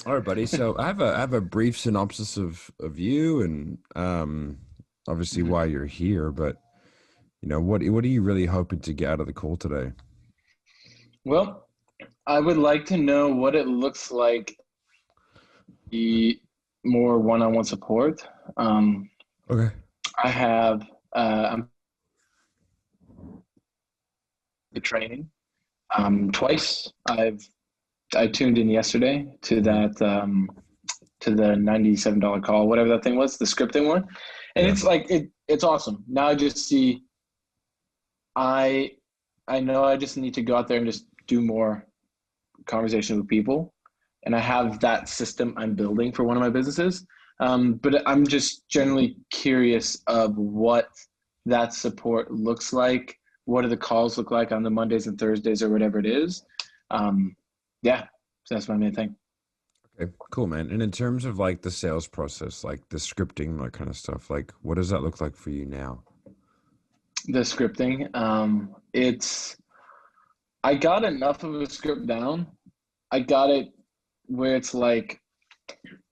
All right, buddy. So I have a brief synopsis of you and obviously Mhm. why you're here, but what are you really hoping to get out of the call today? Well, I would like to know what it looks like the more one-on-one support. Um, Okay. I have I'm the training twice. I tuned in yesterday to Hmm. that to the $97 call, whatever that thing was, the scripting one, and Yeah. it's like it's awesome. Now I just see I I know I just need to go out there and just do more conversation with people, and I have that system I'm building for one of my businesses. But I'm just generally curious of what that support looks like. What do the calls look like on the Mondays and Thursdays or whatever it is? Um, yeah, so that's my main thing. Okay. Cool, man. And in terms of like the sales process, like the scripting, that kind of stuff, like what does that look like for you now? The scripting, it's I got enough of a script down. I got it where it's like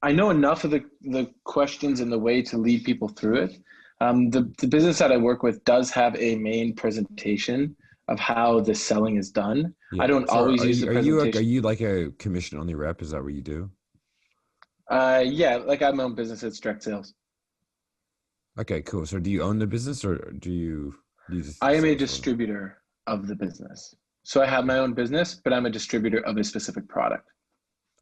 I know enough of the questions and the way to lead people through it. The business that I work with does have a main presentation of how the selling is done. I Yeah. don't So always are use you the are you like are presentation. you like a commission only rep? Is that what you do? Yeah, like I have my own business. It's direct sales. Okay, cool. So do you own the business or do you just I am a sales for them? distributor of the business. So I have my own business, but I'm a distributor of a specific product.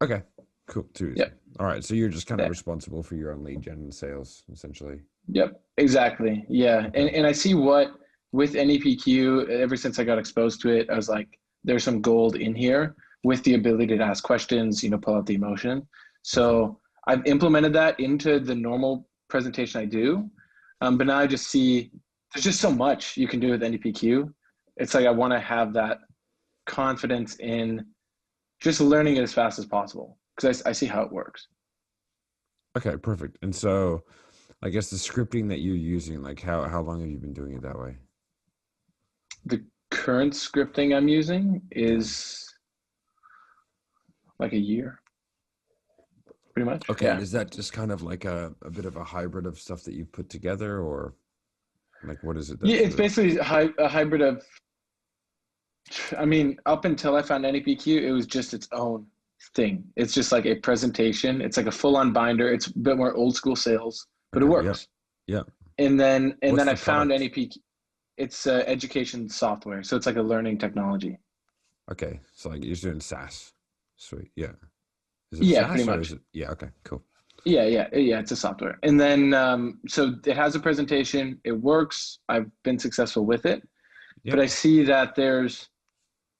Okay, cool. Too easy. Yep. All right, so you're just kind of Yeah. responsible for your own lead gen and sales, essentially. Yep. Exactly. Yeah. Okay. And I see what with NEPQ, ever since I got exposed to it, I was like, there's some gold in here with the ability to ask questions, pull out the emotion. Okay. So I've implemented that into the normal presentation I do. But now I just see there's just so much you can do with NEPQ. It's like I want to have that confidence in just learning it as fast as possible because I see how it works. Okay, perfect. And so, I guess the scripting that you're using, like how long have you been doing it that way? The current scripting I'm using Yeah. is like a year, pretty much. Okay, and Yeah. is that just kind of like a bit of a hybrid of stuff that you've put together, or like what is it Yeah, that it's you're? basically a hybrid of, I mean, up until I found NEPQ, it was just its own thing. It's just like a presentation. It's like a full on binder. It's a bit more old school sales, but it Okay, yeah, works. yeah. And then What's I the found product? NEPQ. It's education software. So it's like a learning technology. Okay, so like you're doing SaaS. Sweet, yeah. Is it Yeah, pretty SaaS or is much. it? Yeah, okay, cool. Yeah. It's a software. And then, so it has a presentation. It works. I've been successful with it, but Yep. I see that there's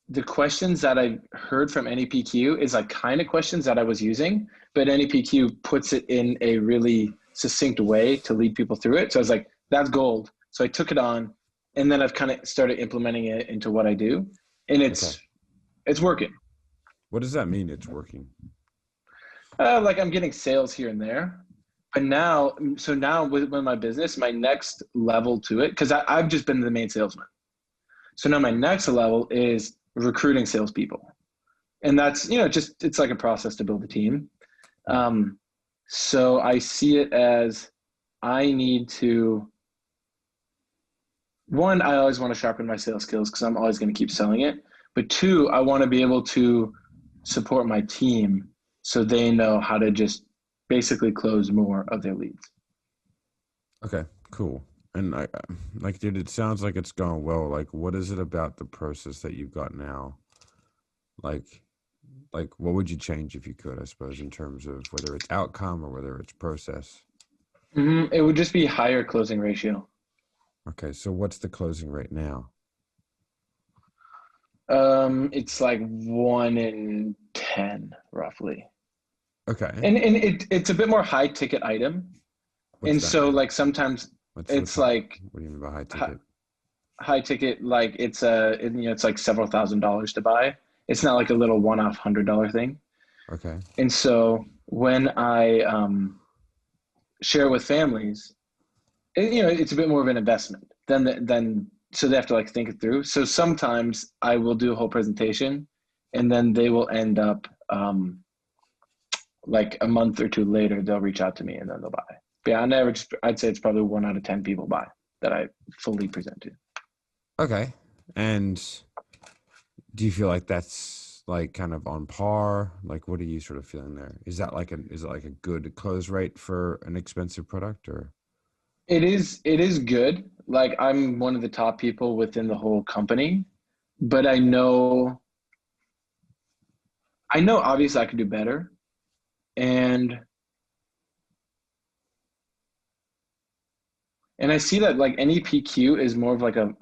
the questions that I heard from NEPQ is like kind of questions that I was using, but NEPQ puts it in a really succinct way to lead people through it. So I was like, that's gold. So I took it on, and then I've kind of started implementing it into what I do, and Okay. it's working. What does that mean? It's working. Like I'm getting sales here and there, but now with my business, my next level to it, because I've just been the main salesman. So now my next level is recruiting salespeople. And that's just it's like a process to build a team. Hmm. So I see it as I need to one, I always want to sharpen my sales skills because I'm always going to keep selling it, but two, I want to be able to support my team so they know how to just basically close more of their leads. Okay, cool. And like, dude, it sounds like it's going well. Like, what is it about the process that you've got now? Like, like, what would you change if you could? I suppose in terms of whether it's outcome or whether it's process. It would just be higher closing ratio. Okay, so what's the closing rate now? It's like 1 in 10 roughly. Okay, And it's a bit more high ticket item. what's And that so mean? like sometimes What's it's high? like What do you mean by high hi- ticket? high ticket, like it's like several $1,000s to buy. It's not like a little one-off $100 thing. Okay, And so when I share with families, it's a bit more of an investment than so they have to like think it through. So sometimes I will do a whole presentation, and then they will end up like a month or two later, they'll reach out to me and then they'll buy. But yeah, on average, I'd say it's probably 1 out of 10 people buy that I fully present to. Okay. And do you feel like that's like kind of on par? Like, what are you sort of feeling there? Is it like a good close rate for an expensive product or? It is good. Like I'm one of the top people within the whole company, but I know obviously I could do better. And I see that like NEPQ is more of like a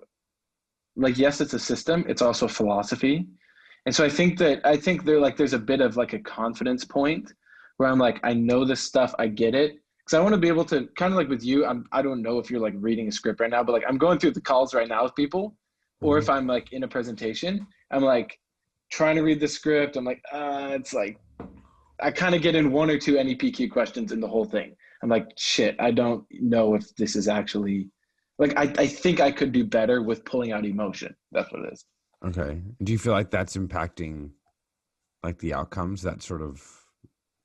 like yes, it's a system, it's also a philosophy. And so I think there's a bit of like a confidence point where I'm like, I know this stuff, I get it. Because I want to be able to kind of like with you, I don't know if you're like reading a script right now, but like I'm going through the calls right now with people, or Mhm. if I'm like in a presentation, I'm like trying to read the script. I'm like, it's like I kind of get in one or two NEPQ questions in the whole thing. I'm like, shit, I don't know if this is actually like I think I could do better with pulling out emotion. That's what it is. Okay. Do you feel like that's impacting like the outcomes, that sort of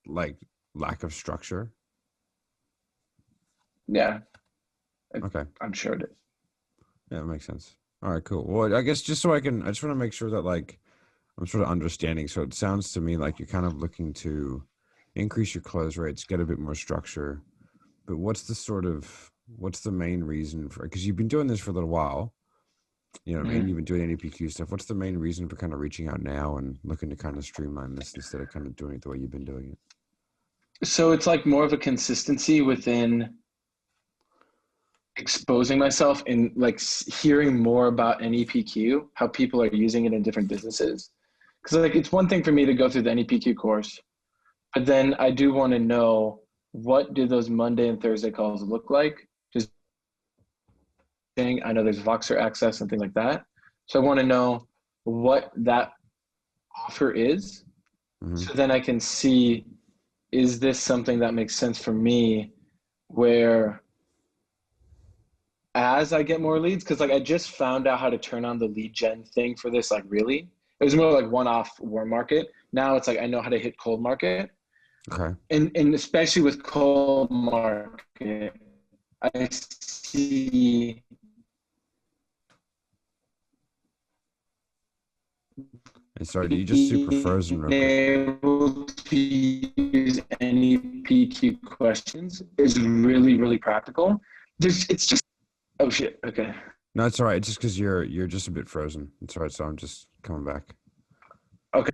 like lack of structure? Yeah, Okay. I'm sure it is. Yeah, that makes sense. All right, cool. Well, I guess just so I just want to make sure that like I'm sort of understanding. So it sounds to me like you're kind of looking to increase your close rates, get a bit more structure. But what's the main reason for, because you've been doing this for a little while, you know what I mean? Mhm. You've been doing NEPQ stuff. What's the main reason for kind of reaching out now and looking to kind of streamline this instead of kind of doing it the way you've been doing it? So it's like more of a consistency within exposing myself and like hearing more about NEPQ, how people are using it in different businesses. Because like it's one thing for me to go through the NEPQ course, but then I do want to know what do those Monday and Thursday calls look like. Just saying, I know there's Voxer access and things like that. So I want to know what that offer is, Hmm. so then I can see is this something that makes sense for me where as I get more leads, because like I just found out how to turn on the lead gen thing for this, like really. It was more like one-off warm market. Now it's like I know how to hit cold market. Okay. And especially with cold market, I see And sorry, you just super frozen being real quick. able to use any PQ questions is really, really practical. It's just, oh shit, okay. No, it's all right. It's just because you're just a bit frozen. It's all right. So I'm just coming back. Okay.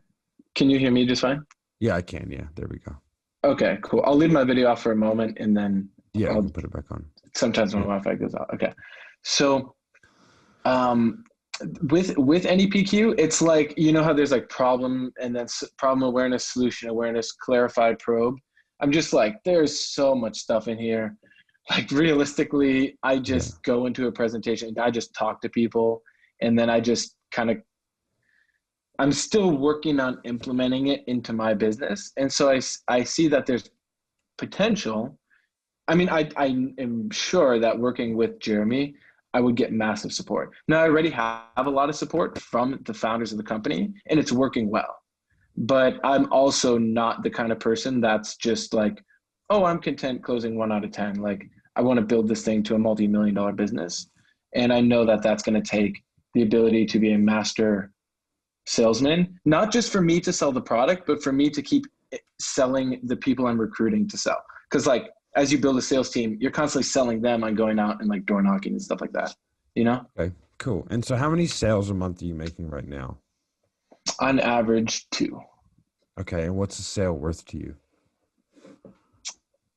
Can you hear me just fine? Yeah, I can. Yeah, there we go. Okay, cool. I'll leave my video off for a moment and then Yeah, we I'll can put it back on. sometimes my Yeah. Wi-Fi goes out. Okay. So um with NEPQ, it's like you know how there's like problem and then problem awareness, solution awareness, clarified probe. I'm just like, there's so much stuff in here. Like realistically, I Yeah. just go into a presentation, I just talk to people, and then I just kind of I'm still working on implementing it into my business. And so I see that there's potential. I mean, I am sure that working with Jeremy, I would get massive support. Now, I already have a lot of support from the founders of the company, and it's working well. But I'm also not the kind of person that's just like, oh, I'm content closing 1 out of 10. Like, I want to build this thing to a multi-million-dollar business. And I know that that's going to take the ability to be a master salesman, not just for me to sell the product, but for me to keep selling the people I'm recruiting to sell. Because like as you build a sales team, you're constantly selling them on going out and like door knocking and stuff like that. You know, Okay. Cool. And so, how many sales a month are you making right now? on average, two. Okay. And what's a sale worth to you?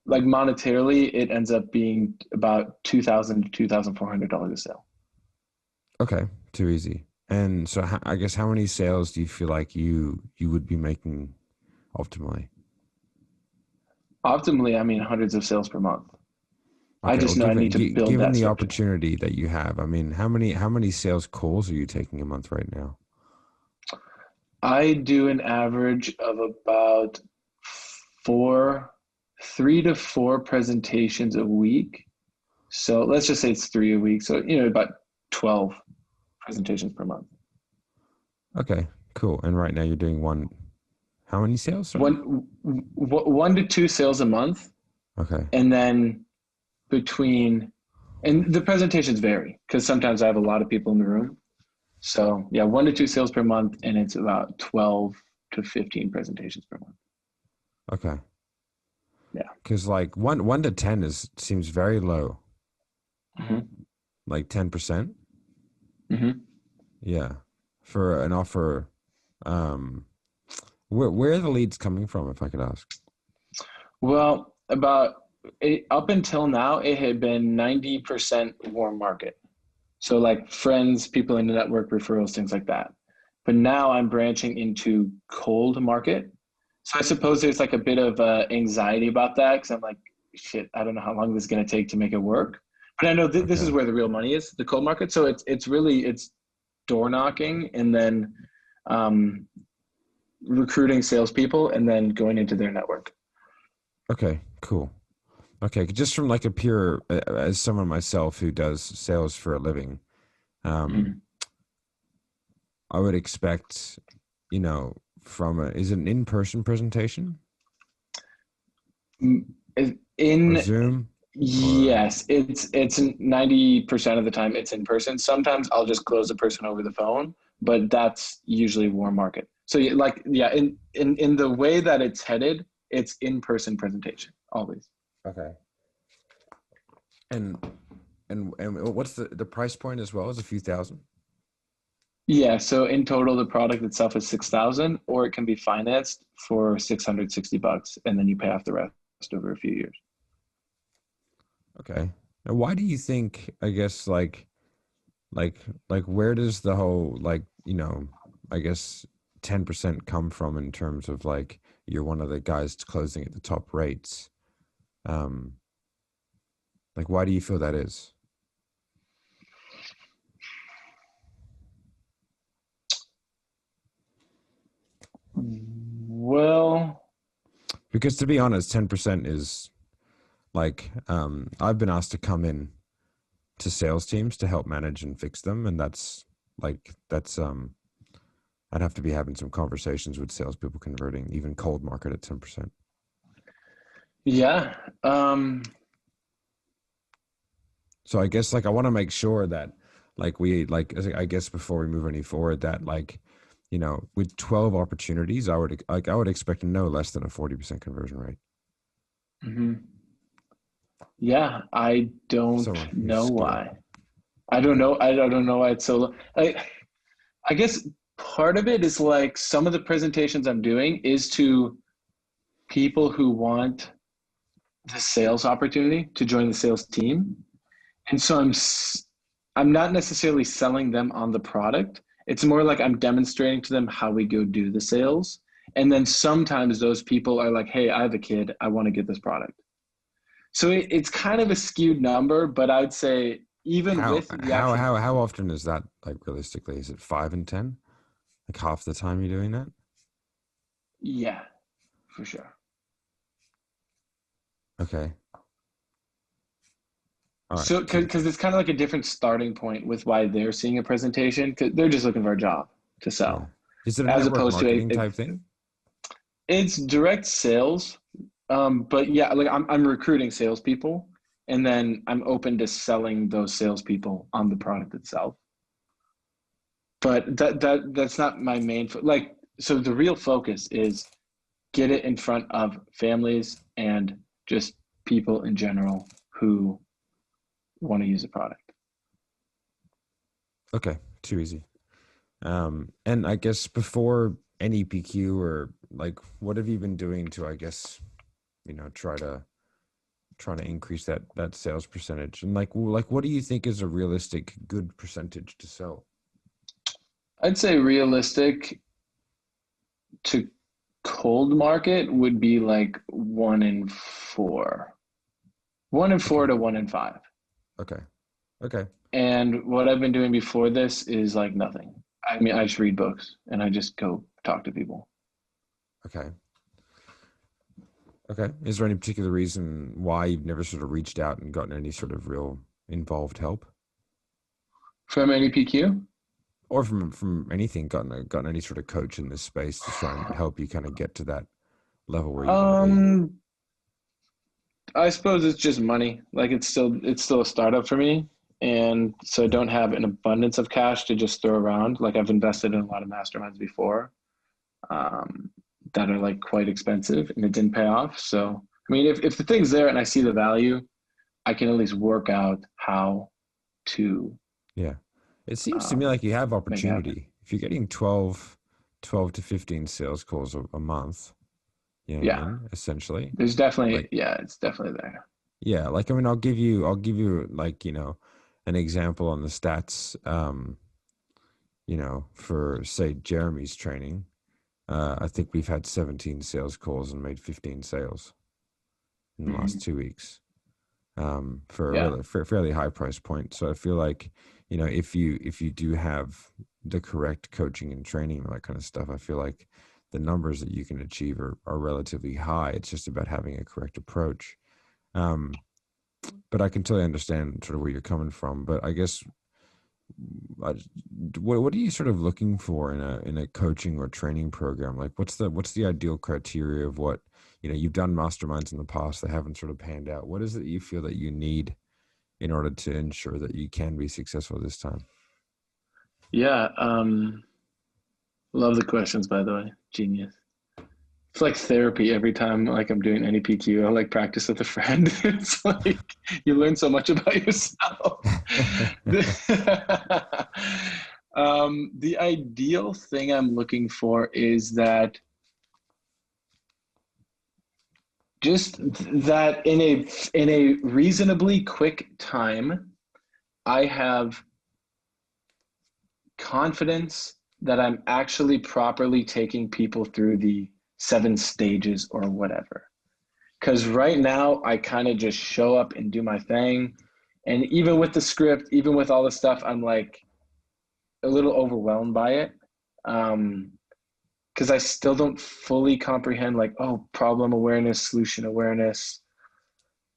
Like monetarily, it ends up being about $2,000 to $2,400 a sale. Okay. Too easy. And so, I guess how many sales do you feel like you would be making optimally? Optimally, I mean hundreds of sales per month. I Okay. Well, just know I need to build given that the structure. opportunity that you have, I mean, how many sales calls are you taking a month right now? I do an average of about four, 3 to 4 presentations a week. So let's just say it's 3 a week. So, about 12 presentations per month. Okay. Cool. And right now you're doing one. How many sales? Sorry. One to two sales a month, Okay. and then between, and the presentations vary because sometimes I have a lot of people in the room. So yeah, one to two sales per month, and it's about 12 to 15 presentations per month. Okay. Yeah. Because like one to ten is seems very low. Hmm. Like 10%. Hmm. Yeah. For an offer. Um, where are the leads coming from, if I could ask? Well, up until now, it had been 90% warm market. So like friends, people in the network, referrals, things like that. But now I'm branching into cold market. So I suppose there's like a bit of anxiety about that because I'm like, shit, I don't know how long this is going to take to make it work. But I know this is Okay. where the real money is, the cold market. So it's really it's door knocking and then um, recruiting salespeople and then going into their network. Okay. Cool. Okay. Just from like a pure, as someone myself who does sales for a living, um, Mhm. I would expect, you know, is it an in-person presentation or In Zoom or Yes, it's 90% of the time it's in person. Sometimes I'll just close the person over the phone, but that's usually warm market. So like yeah, in the way that it's headed, it's in-person presentation always. okay. And and what's the price point as well? Is a few thousand? Yeah, so in total the product itself is 6,000 or it can be financed for $660 and then you pay off the rest over a few years. Okay. Now, why do you think, I guess, like where does the whole like, I guess 10% come from in terms of like you're one of the guys closing at the top rates? Um, like why do you feel that is? Well, Because to be honest, 10% is like I've been asked to come in to sales teams to help manage and fix them, and that's I'd have to be having some conversations with salespeople converting even cold market at 10%. yeah. So I guess like I want to make sure that like we like I guess before we move any forward that like with 12 opportunities I would expect no less than a 40% conversion rate. Mhm. Yeah, I don't Someone who's know skilled. why. I don't know. I don't know why it's so. I guess part of it is like some of the presentations I'm doing is to people who want the sales opportunity to join the sales team, and so I'm not necessarily selling them on the product. It's more like I'm demonstrating to them how we go do the sales, and then sometimes those people are like, "Hey, I have a kid. I want to get this product." So it's kind of a skewed number, but I would say even How with the how actual, how how often is that like realistically? Is it 5 and 10? Like half the time you're doing that? yeah, for sure. Okay. All right. So, Cool. because it's kind of like a different starting point with why they're seeing a presentation, because they're just looking for a job to Yeah. sell, Is it a as network opposed to marketing type thing? it's direct sales. But yeah, like I'm recruiting salespeople, and then I'm open to selling those salespeople on the product itself. But that's not my main like. So the real focus is get it in front of families and just people in general who want to use the product. Okay. Too easy. And I guess before NEPQ or like what have you been doing to I guess, trying to increase that sales percentage? And like what do you think is a realistic good percentage to sell? I'd say realistic to cold market would be like 1 in 4, one in Okay. four to 1 in 5. Okay. Okay. And what I've been doing before this is like nothing. I mean, I just read books and I just go talk to people. Okay. Okay. Is there any particular reason why you've never sort of reached out and gotten any sort of real involved help? From NEPQ, or from anything, gotten any sort of coach in this space to try and help you kind of get to that level where you want to be? Um, I suppose it's just money. Like it's still a startup for me, and so I Yeah. don't have an abundance of cash to just throw around. Like I've invested in a lot of masterminds before, um, that are like quite expensive, and it didn't pay off. So I mean, if the thing's there and I see the value, I can at least work out how to Yeah. It seems to me um, like you have make it happen. opportunity. If you're getting 12 to 15 sales calls a month, you know what I Yeah, mean? Essentially. there's definitely Like, yeah, it's definitely there. yeah, like I mean, I'll give you like, an example on the stats, for say Jeremy's training. I think we've had 17 sales calls and made 15 sales in the last Mhm. 2 weeks. For a Yeah, really fairly high price point. So I feel like, if you do have the correct coaching and training and that kind of stuff, I feel like the numbers that you can achieve are relatively high. It's just about having a correct approach. Um, but I can totally understand sort of where you're coming from. But I guess, I, what are you sort of looking for in a coaching or training program? Like, what's the ideal criteria of what, you've done masterminds in the past that haven't sort of panned out? What is it you feel that you need in order to ensure that you can be successful this time? yeah. Love the questions, by the way. Genius. It's like therapy every time like I'm doing any PQ. I like practice with a friend. It's like you learn so much about yourself. The ideal thing I'm looking for is that just that in a reasonably quick time, I have confidence that I'm actually properly taking people through the 7 stages or whatever. Because right now, I kind of just show up and do my thing. And even with the script, even with all the stuff, I'm like a little overwhelmed by it. Because I still don't fully comprehend, like, oh, problem awareness, solution awareness,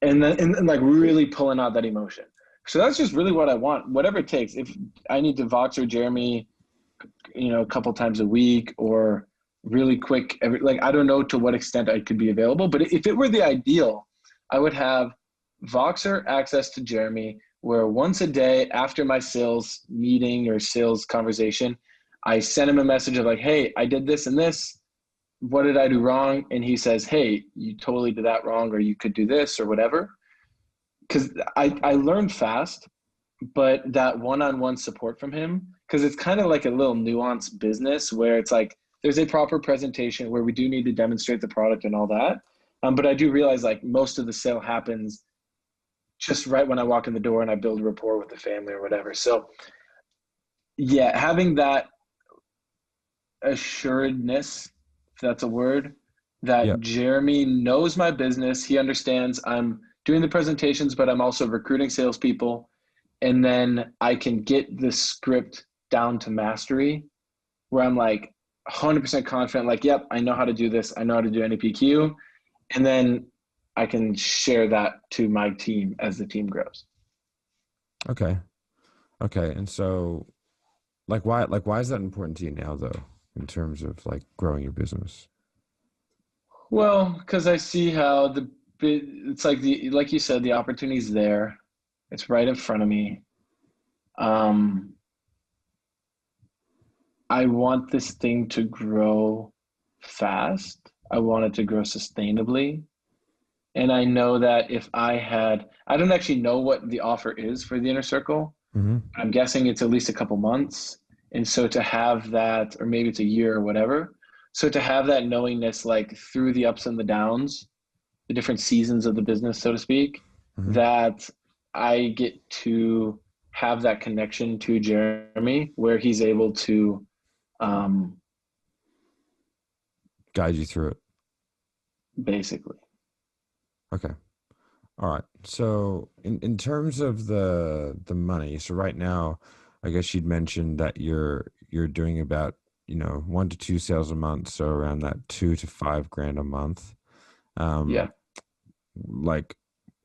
and then and like really pulling out that emotion. So that's just really what I want, whatever it takes. If I need to Vox or Jeremy, a couple times a week or really quick like I don't know to what extent I could be available, but if it were the ideal, I would have Voxer access to Jeremy where once a day after my sales meeting or sales conversation, I send him a message of like, hey, I did this and this, what did I do wrong? And he says, hey, you totally did that wrong, or you could do this or whatever. Because I learned fast, but that one-on-one support from him, because it's kind of like a little nuanced business where it's like there's a proper presentation where we do need to demonstrate the product and all that, but I do realize like most of the sale happens just right when I walk in the door and I build rapport with the family or whatever. So yeah, having that assuredness, if that's a word, Yeah. that Jeremy knows my business, he understands I'm doing the presentations, but I'm also recruiting salespeople, and then I can get the script down to mastery where I'm like 100% confident, like, yep, I know how to do this. I know how to do NAPQ. And then I can share that to my team as the team grows. Okay. Okay. And so, like why is that important to you now though, in terms of like growing your business? Well, because I see how it's like like you said, the opportunity's there. It's right in front of me. Um, I want this thing to grow fast. I want it to grow sustainably. And I know that if I don't actually know what the offer is for the inner circle. Hmm. I'm guessing it's at least a couple months. And so to have that, or maybe it's a year or whatever. So to have that knowingness, like through the ups and the downs, the different seasons of the business, so to speak, Hmm. that I get to have that connection to Jeremy where he's able to um, Guide you through it. basically. Okay. All right. So in terms of the money, so right now, I guess you'd mentioned that you're doing about, 1 to 2 sales a month, so around that 2 to 5 grand a month. Yeah. Um, like,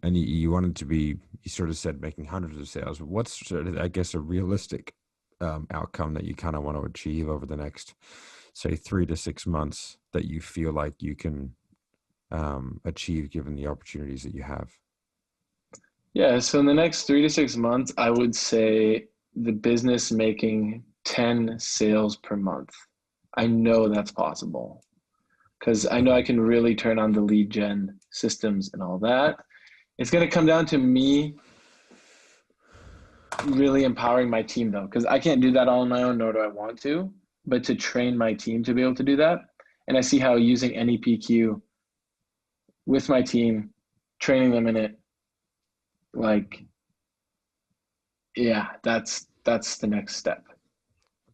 and you wanted to be, you sort of said making hundreds of sales. What's sort of, I guess, a realistic outcome that you kind of want to achieve over the next, say, 3 to 6 months that you feel like you can achieve given the opportunities that you have? Yeah, so in the next 3 to 6 months, I would say the business making 10 sales per month. I know that's possible because I know Okay. I can really turn on the lead gen systems and all that. It's going to come down to me really empowering my team though, because I can't do that all on my own, nor do I want to, but to train my team to be able to do that. And I see how using NEPQ with my team, training them in it, like, yeah, that's the next step.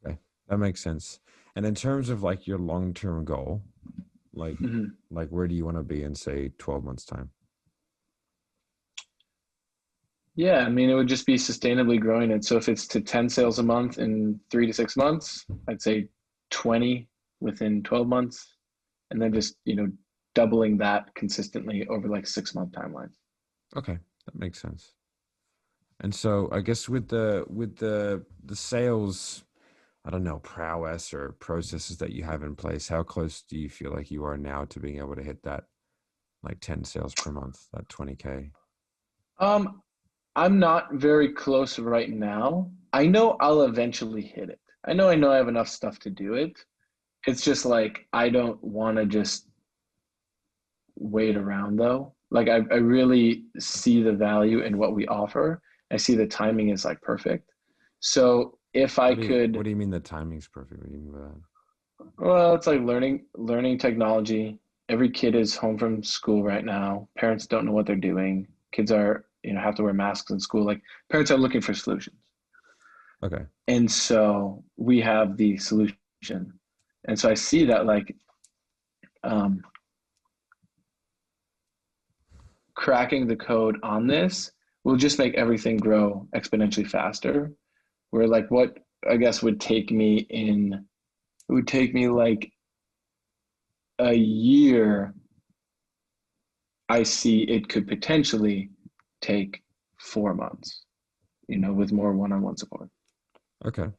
Okay. That makes sense. And in terms of like your long-term goal, like Mhm. like where do you want to be in say 12 months time? Yeah, I mean, it would just be sustainably growing it. So if it's to 10 sales a month in 3 to 6 months, I'd say 20 within 12 months, and then just, doubling that consistently over like 6 month timelines. Okay, that makes sense. And so I guess with the sales, I don't know, prowess or processes that you have in place, how close do you feel like you are now to being able to hit that like 10 sales per month, that 20K? Um, I'm not very close right now. I know I'll eventually hit it. I know I have enough stuff to do it. It's just like I don't want to just wait around though. Like I really see the value in what we offer. I see the timing is like perfect. So if I What could, do you mean the timing's perfect? What do you mean by that? well, it's like learning technology. Every kid is home from school right now. Parents don't know what they're doing. Kids are, have to wear masks in school. Like parents are looking for solutions. Okay. And so we have the solution. And so I see that like um, cracking the code on this will just make everything grow exponentially faster. Where like what I guess it would take me like a year. I see it could potentially take 4 months, with more one-on-one support. Okay.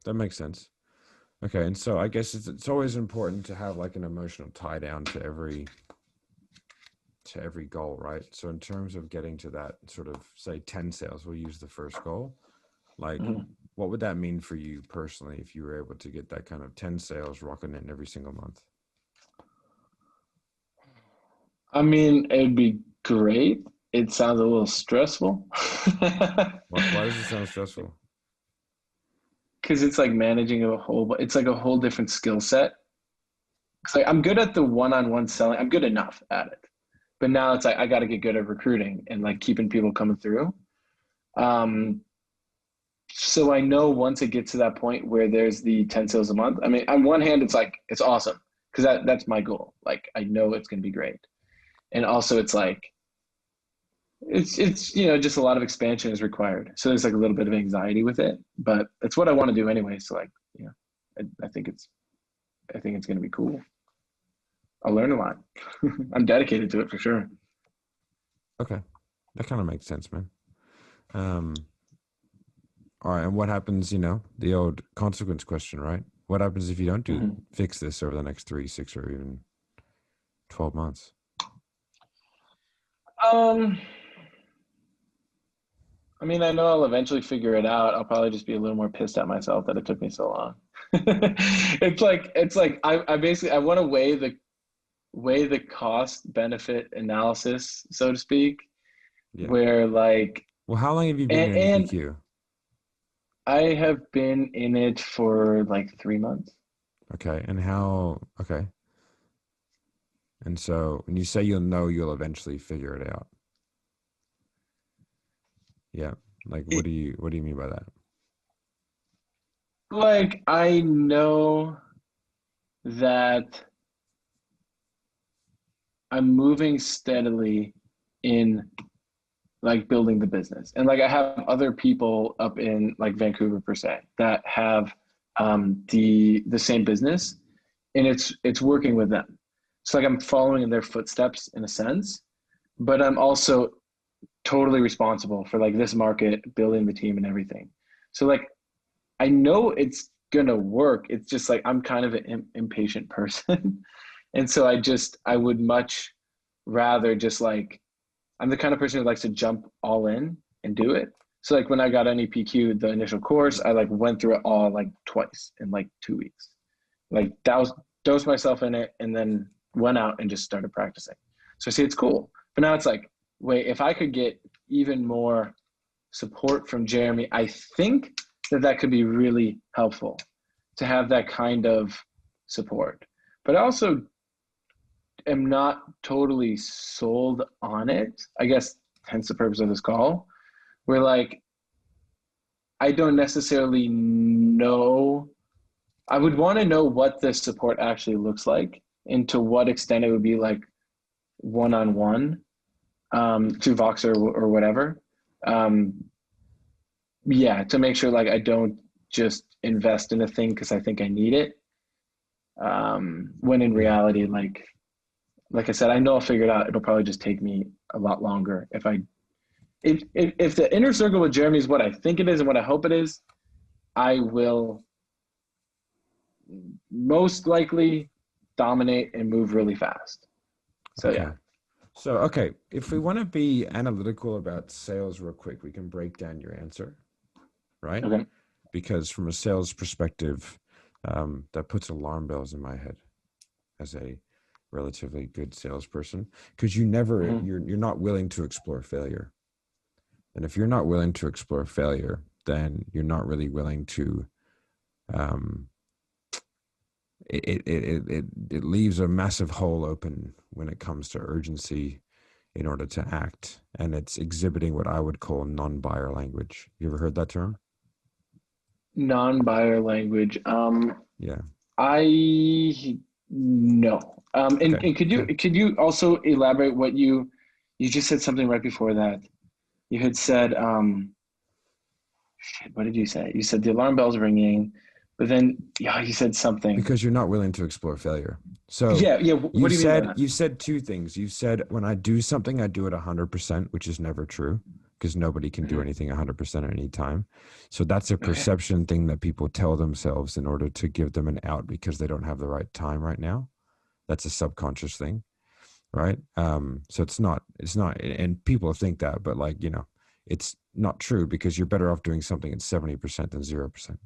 That makes sense. Okay. And so I guess it's always important to have like an emotional tie down to every goal, right? So in terms of getting to that sort of say 10 sales, we'll use the first goal. Like Mhm. what would that mean for you personally if you were able to get that kind of 10 sales rocking in every single month? I mean, it'd be great. It sounds a little stressful. Why does it sound stressful? Because it's like managing it's like a whole different skill set. It's like I'm good at the one-on-one selling. I'm good enough at it, but now it's like I got to get good at recruiting and like keeping people coming through. Um, so I know once it gets to that point where there's the 10 sales a month. I mean, on one hand, it's like it's awesome because that's my goal. Like I know it's gonna be great, and also it's like it's just a lot of expansion is required. So there's like a little bit of anxiety with it, but it's what I want to do anyway. So like, I think it's gonna be cool. I'll learn a lot. I'm dedicated to it for sure. Okay. That kind of makes sense, man. Um, all right. And what happens, the old consequence question, right? What happens if you don't Mhm. fix this over the next 3, 6, or even 12 months? Um, I mean, I know I'll eventually figure it out. I'll probably just be a little more pissed at myself that it took me so long. It's like I basically I want to weigh the cost benefit analysis, so to speak, Yeah. where like Well, how long have you been and, in and NEPQ? I have been in it for like 3 months. Okay. Okay. And so when you say you'll eventually figure it out. Yeah. Like It, what do you mean by that? like I know that I'm moving steadily in like building the business. And like I have other people up in like Vancouver per se that have the same business and it's working with them. So like I'm following in their footsteps in a sense, but I'm also totally responsible for like this market, building the team and everything. So like I know it's gonna work. It's just like I'm kind of an impatient person, and so I would much rather just like I'm the kind of person who likes to jump all in and do it. So like when I got NEPQ, the initial course, I like went through it all like twice in like 2 weeks. Like that was dosed myself in it and then went out and just started practicing. So I see it's cool. But now it's like, wait, if I could get even more support from Jeremy, I think that that could be really helpful to have that kind of support. But I also am not totally sold on it. I guess hence the purpose of this call. Where like I don't necessarily know. I would want to know what the support actually looks like and to what extent it would be like one-on-one through Voxer or whatever. Um, yeah, to make sure like I don't just invest in a thing because I think I need it. When in Yeah. reality, like I said, I know I'll figure it out. It'll probably just take me a lot longer if the inner circle with Jeremy is what I think it is and what I hope it is, I will most likely dominate and move really fast. So Okay. yeah. So, okay, if we want to be analytical about sales real quick, we can break down your answer, right? Okay. Because from a sales perspective, that puts alarm bells in my head as a relatively good salesperson because Mm-hmm. you're not willing to explore failure. And if you're not willing to explore failure, then you're not really willing to um, it leaves a massive hole open when it comes to urgency in order to act, and it's exhibiting what I would call non-buyer language. You ever heard that term? Non-buyer language. Yeah. I no. Okay. And Okay. could you also elaborate what you just said something right before that. You had said shit, what did you say? You said the alarm bell's ringing, but then yeah, you said something. Because you're not willing to explore failure. So Yeah, yeah. What do you mean by that? you said two things. You said when I do something, I do it 100%, which is never true because nobody can do Mm-hmm. anything 100% at any time. So that's a Okay. perception thing that people tell themselves in order to give them an out because they don't have the right time right now. That's a subconscious thing, right? So it's not, and people think that, but like, it's not true because you're better off doing something at 70% than 0%,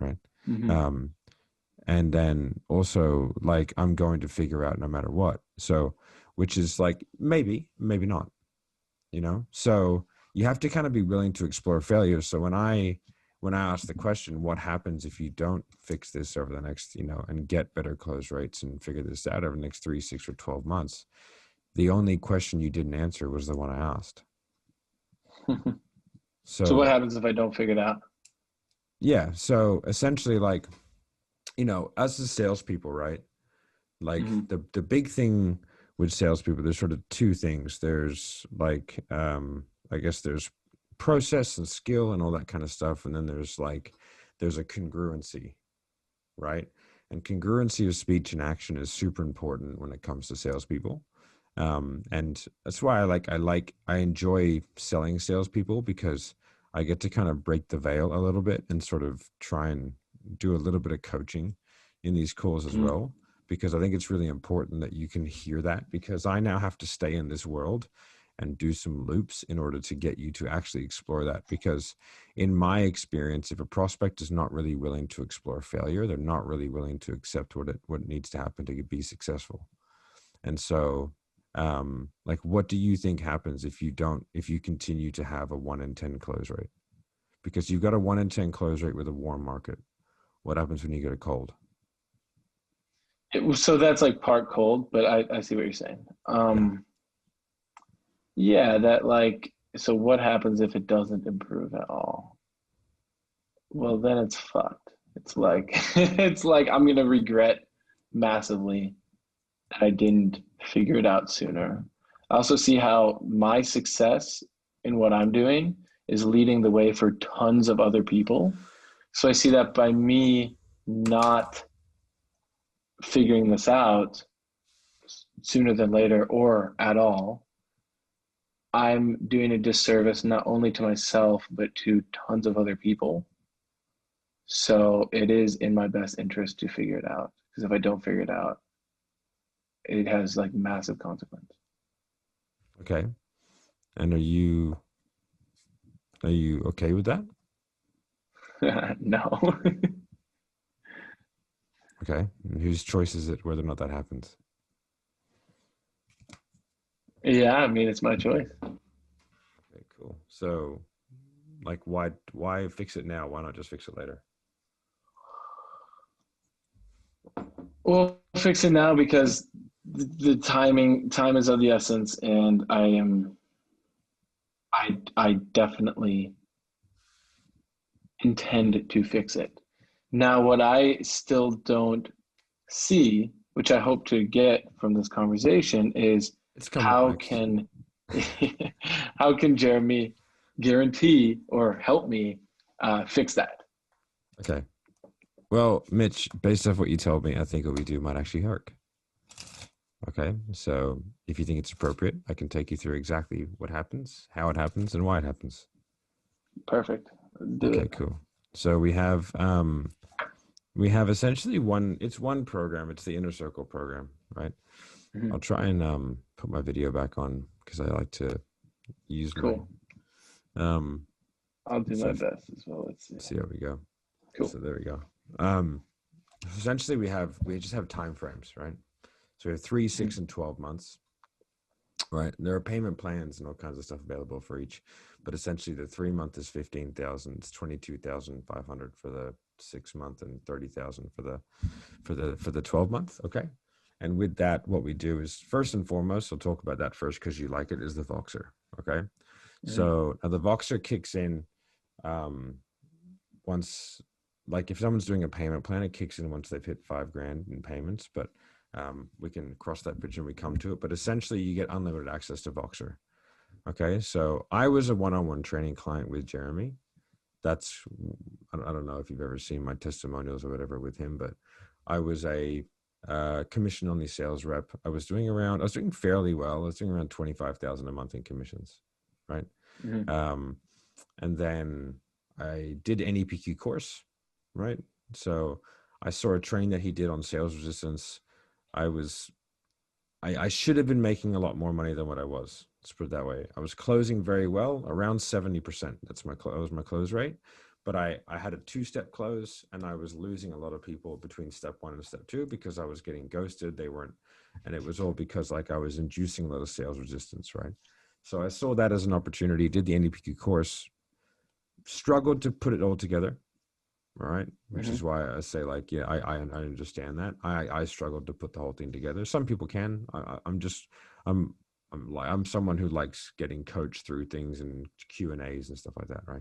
right? Mm-hmm. Um, and then also like I'm going to figure out no matter what. So, which is like maybe not, So you have to kind of be willing to explore failure. So when I ask the question, what happens if you don't fix this over the next, and get better close rates and figure this out over the next 3, 6, or 12 months? The only question you didn't answer was the one I asked. So what So happens if I don't figure it out? yeah, so essentially like, as the salespeople, right? Like Mm-hmm. the big thing with salespeople, there's sort of two things. There's like I guess there's process and skill and all that kind of stuff, and then there's a congruency, right? And congruency of speech and action is super important when it comes to salespeople. And that's why I enjoy selling salespeople because I get to kind of break the veil a little bit and sort of try and do a little bit of coaching in these calls as Mm-hmm. well, because I think it's really important that you can hear that because I now have to stay in this world and do some loops in order to get you to actually explore that. Because in my experience, if a prospect is not really willing to explore failure, they're not really willing to accept what needs to happen to be successful. And so, like, what do you think happens if you continue to have a 1 in 10 close rate? Because you've got a 1 in 10 close rate with a warm market. What happens when you get a cold? So that's like part cold, but I see what you're saying. Yeah. Yeah, that like, so what happens if it doesn't improve at all? Well, then it's fucked. It's like, it's like I'm gonna regret massively that I didn't figure it out sooner. I also see how my success in what I'm doing is leading the way for tons of other people. So I see that by me not figuring this out sooner than later or at all, I'm doing a disservice not only to myself, but to tons of other people. So it is in my best interest to figure it out. Because if I don't figure it out, it has like massive consequence. Okay. And are you okay with that? No. Okay. And whose choice is it whether or not that happens? Yeah, I mean it's my choice. Okay, cool. So, like, why fix it now? Why not just fix it later? We'll fix it now because the time is of the essence, and I definitely intend to fix it. Now, what I still don't see, which I hope to get from this conversation, is It's coming up how next. can how can Jeremy guarantee or help me fix that? Okay. Well, Mitch, based off what you told me, I think what we do might actually work. Okay. So if you think it's appropriate, I can take you through exactly what happens, how it happens, and why it happens. Perfect. Do Okay, it. cool. So we have essentially one program, it's the inner circle program, right? I'll Mhm. try and put my video back on because I like to use my Cool. um I'll do so my best as well. Let's see. see how we go. Cool. So there we go. Um essentially we just have time frames, right? So we have 3, Mhm. 6, and 12 months, right? There are payment plans and all kinds of stuff available for each, but essentially the 3 month is 15,000, it's 22,500 for the 6 month, and 30,000 for the 12 month. Okay. And with that, what we do is first and foremost, I'll talk about that first because you like it, is the Voxer. Okay. Mhm. So now the Voxer kicks in um, once, like if someone's doing a payment plan, it kicks in once they've hit 5 grand in payments, but we can cross that bridge when we come to it. But essentially, you get unlimited access to Voxer. Okay. So I was a one on one training client with Jeremy. That's, I don't know if you've ever seen my testimonials or whatever with him, but I was a commission only sales rep. I was doing fairly well. I was doing around 25,000 a month in commissions, right? Mhm. Um, and then I did an NEPQ course, right? So I saw a training that he did on sales resistance. I was I should have been making a lot more money than what I was. Let's put it that way. I was closing very well, around 70%. That was my close rate. But I had a 2 step close, and I was losing a lot of people between step 1 and step 2 because I was getting ghosted. They weren't, and it was all because like I was inducing a lot of sales resistance, right? So I saw that as an opportunity, did the NEPQ course, struggled to put it all together. All right. Which is Mhm. why I say, like, yeah, I understand that. I struggled to put the whole thing together. Some people can. I'm I'm someone who likes getting coached through things and Q&As and stuff like that, right?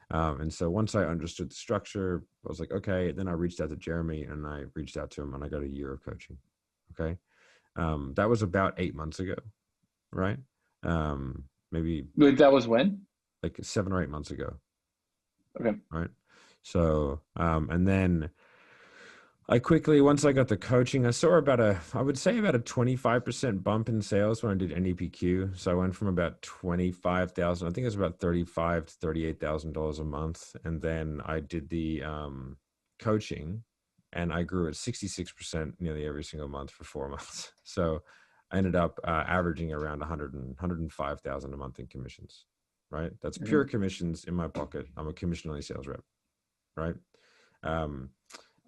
And so once I understood the structure, I was like, okay. Then I reached out to Jeremy, and I reached out to him, and I got a year of coaching. Okay. That was about 8 months ago, right? Maybe Wait, that was when? like 7 or 8 months ago, Okay. right? So, and then once I got the coaching, I saw I would say about a 25% bump in sales when I did NEPQ. So I went from about 25,000, I think it was about 35 to $38,000 a month. And then I did the coaching, and I grew at 66% nearly every single month for 4 months. So I ended up averaging around 105,000 a month in commissions, right? That's pure Mhm. commissions in my pocket. I'm a commission only sales rep, right? Um,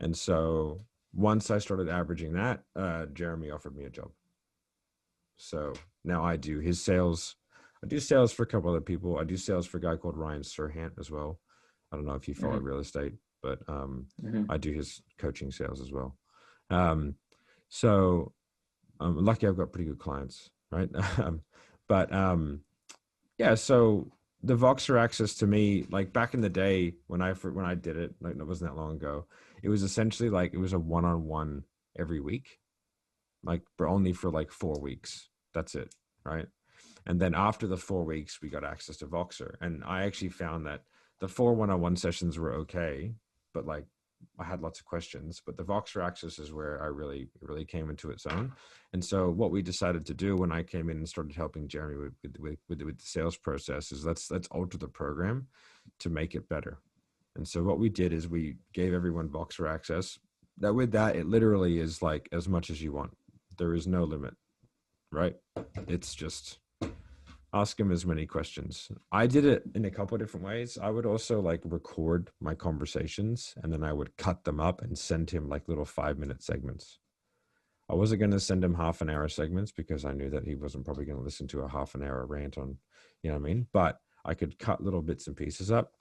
and so once I started averaging that, Jeremy offered me a job. So now I do his sales. I do sales for a couple other people. I do sales for a guy called Ryan Serhant as well. I don't know if you follow Mhm. real estate, but Mhm. I do his coaching sales as well. Um, so I'm lucky I've got pretty good clients, right? But yeah, so the Voxer access to me, like back in the day when I did it, like it wasn't that long ago, it was essentially like it was a one on one every week, like but only for like 4 weeks. That's it, right? And then after the 4 weeks, we got access to Voxer, and I actually found that the 4 one-on-one sessions were okay, but like I had lots of questions. But the Voxer access is where I really came into its own. And so what we decided to do when I came in and started helping Jeremy with the sales process is let's alter the program to make it better. And so what we did is we gave everyone Voxer access. That with that, it literally is like as much as you want. There is no limit, right? It's just ask him as many questions. I did it in a couple of different ways. I would also like record my conversations and then I would cut them up and send him like little 5-minute segments. I wasn't going to send him half an hour segments because I knew that he wasn't probably going to listen to a half an hour rant on, you know what I mean? But I could cut little bits and pieces up.